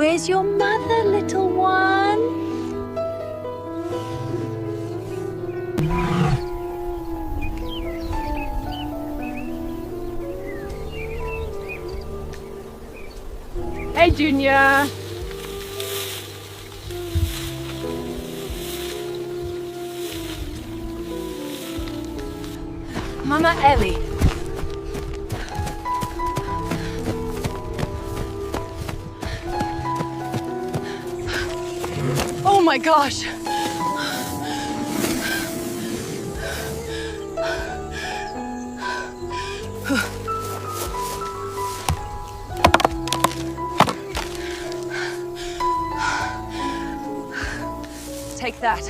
Where's your mother, little one? Hey, Junior. Mama Ellie. Oh my gosh! Take that.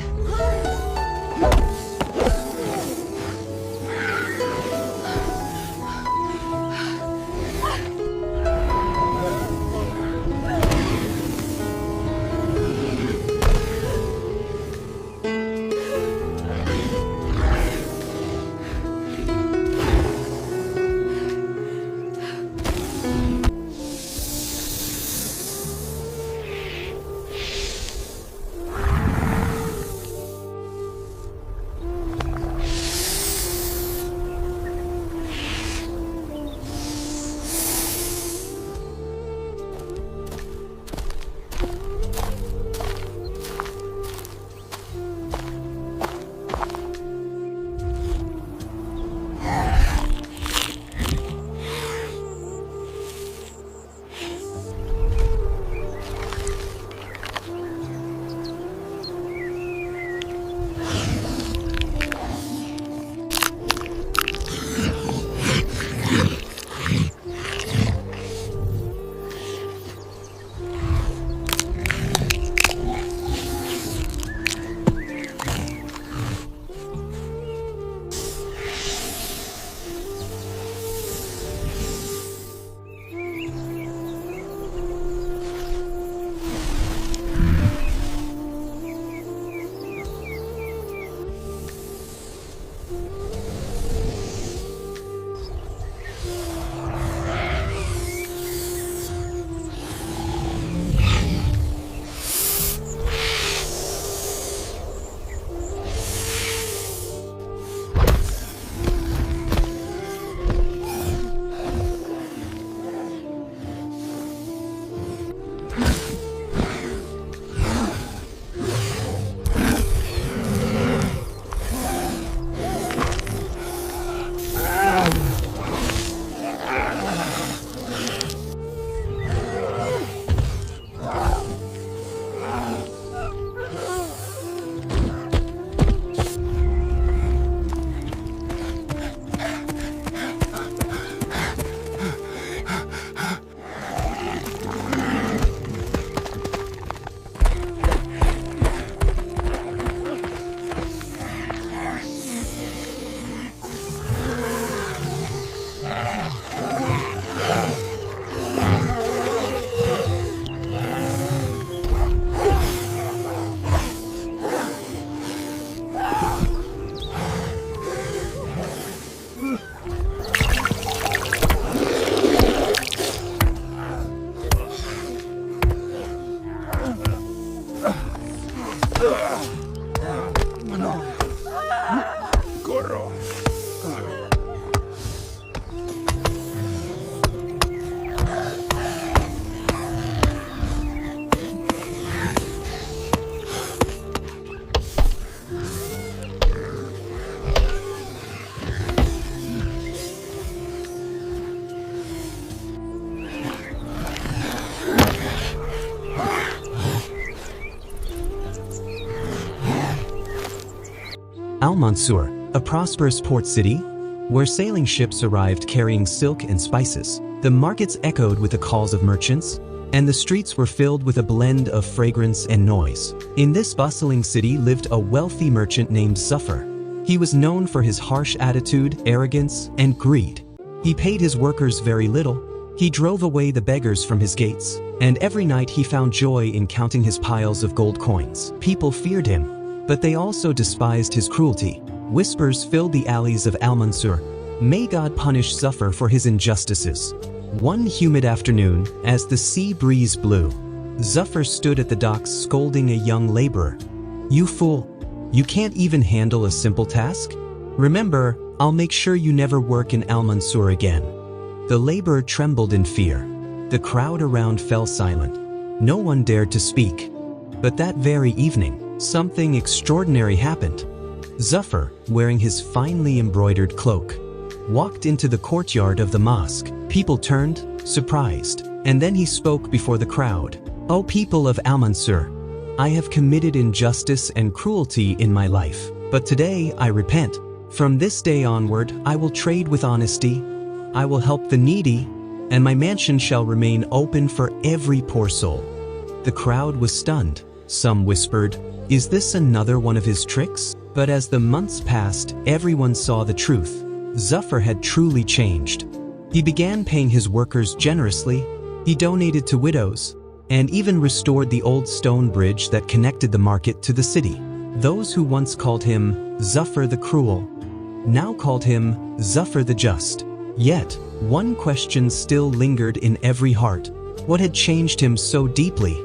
Al-Mansur, a prosperous port city, where sailing ships arrived carrying silk and spices. The markets echoed with the calls of merchants, and the streets were filled with a blend of fragrance and noise. In this bustling city lived a wealthy merchant named Zufar. He was known for his harsh attitude, arrogance, and greed. He paid his workers very little. He drove away the beggars from his gates, and every night he found joy in counting his piles of gold coins. People feared him, but they also despised his cruelty. Whispers filled the alleys of Al-Mansur. May God punish Zufar for his injustices. One humid afternoon, as the sea breeze blew, Zuffer stood at the docks scolding a young laborer. "You fool! You can't even handle a simple task? Remember, I'll make sure you never work in Al-Mansur again." The laborer trembled in fear. The crowd around fell silent. No one dared to speak. But that very evening, something extraordinary happened. Zuffer, wearing his finely embroidered cloak, walked into the courtyard of the mosque. People turned, surprised, and then he spoke before the crowd. "O people of Al-Mansur, I have committed injustice and cruelty in my life, but today I repent. From this day onward, I will trade with honesty, I will help the needy, and my mansion shall remain open for every poor soul." The crowd was stunned. Some whispered, "Is this another one of his tricks?" But as the months passed, everyone saw the truth. Zuffer had truly changed. He began paying his workers generously, he donated to widows, and even restored the old stone bridge that connected the market to the city. Those who once called him Zuffer the Cruel now called him Zuffer the Just. Yet, one question still lingered in every heart. What had changed him so deeply?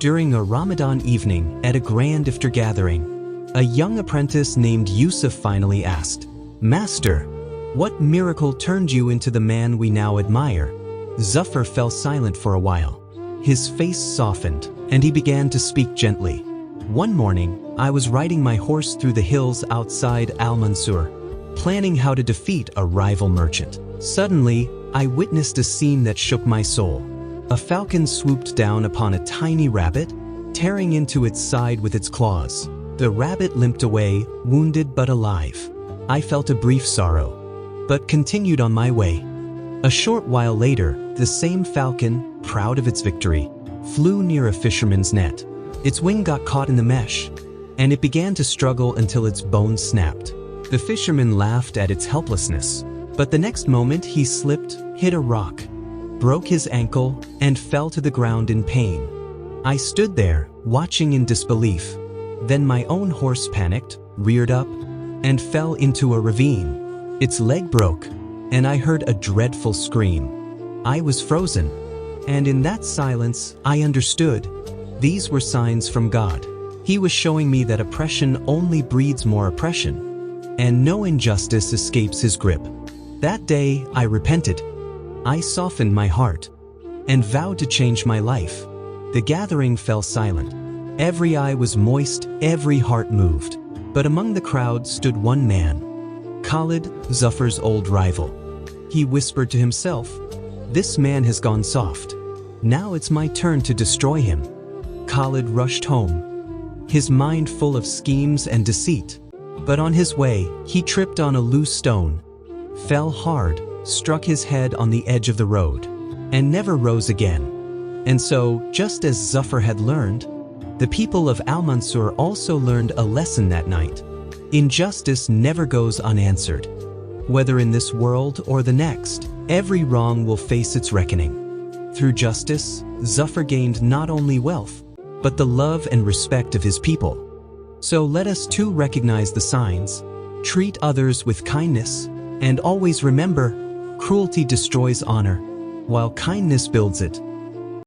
During a Ramadan evening at a grand iftar gathering, a young apprentice named Yusuf finally asked, "Master, what miracle turned you into the man we now admire?" Zuffer fell silent for a while. His face softened, and he began to speak gently. "One morning, I was riding my horse through the hills outside Al-Mansur, planning how to defeat a rival merchant. Suddenly, I witnessed a scene that shook my soul. A falcon swooped down upon a tiny rabbit, tearing into its side with its claws. The rabbit limped away, wounded but alive. I felt a brief sorrow, but continued on my way. A short while later, the same falcon, proud of its victory, flew near a fisherman's net. Its wing got caught in the mesh, and it began to struggle until its bones snapped. The fisherman laughed at its helplessness, but the next moment he slipped, hit a rock, broke his ankle, and fell to the ground in pain. I stood there, watching in disbelief. Then my own horse panicked, reared up, and fell into a ravine. Its leg broke, and I heard a dreadful scream. I was frozen, and in that silence, I understood. These were signs from God. He was showing me that oppression only breeds more oppression, and no injustice escapes his grip. That day, I repented. I softened my heart, and vowed to change my life. The gathering fell silent. Every eye was moist, every heart moved. But among the crowd stood one man, Khalid, Zuffer's old rival. He whispered to himself, "This man has gone soft. Now it's my turn to destroy him." Khalid rushed home, his mind full of schemes and deceit. But on his way, he tripped on a loose stone, fell hard, struck his head on the edge of the road, and never rose again. And so, just as Zuffer had learned, the people of Al-Mansur also learned a lesson that night. Injustice never goes unanswered. Whether in this world or the next, every wrong will face its reckoning. Through justice, Zuffer gained not only wealth, but the love and respect of his people. So let us too recognize the signs, treat others with kindness, and always remember, cruelty destroys honor, while kindness builds it.